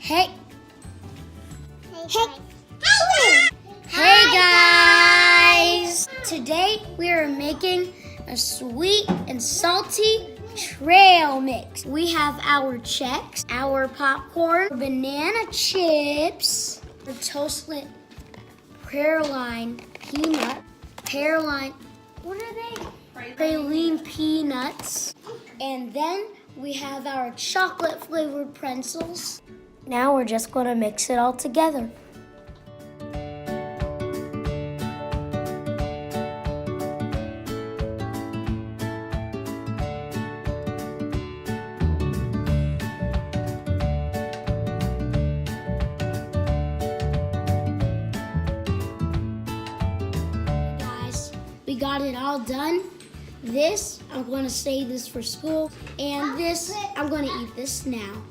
Hey. Hey. Hey guys! Today we are making a sweet and salty trail mix. We have our Chex, our popcorn, banana chips, our toasted what are they? Praline peanuts. And then we have our chocolate flavored pretzels. Now we're just gonna mix it all together. We got it all done. This, I'm going to save this for school. And this, I'm going to eat this now.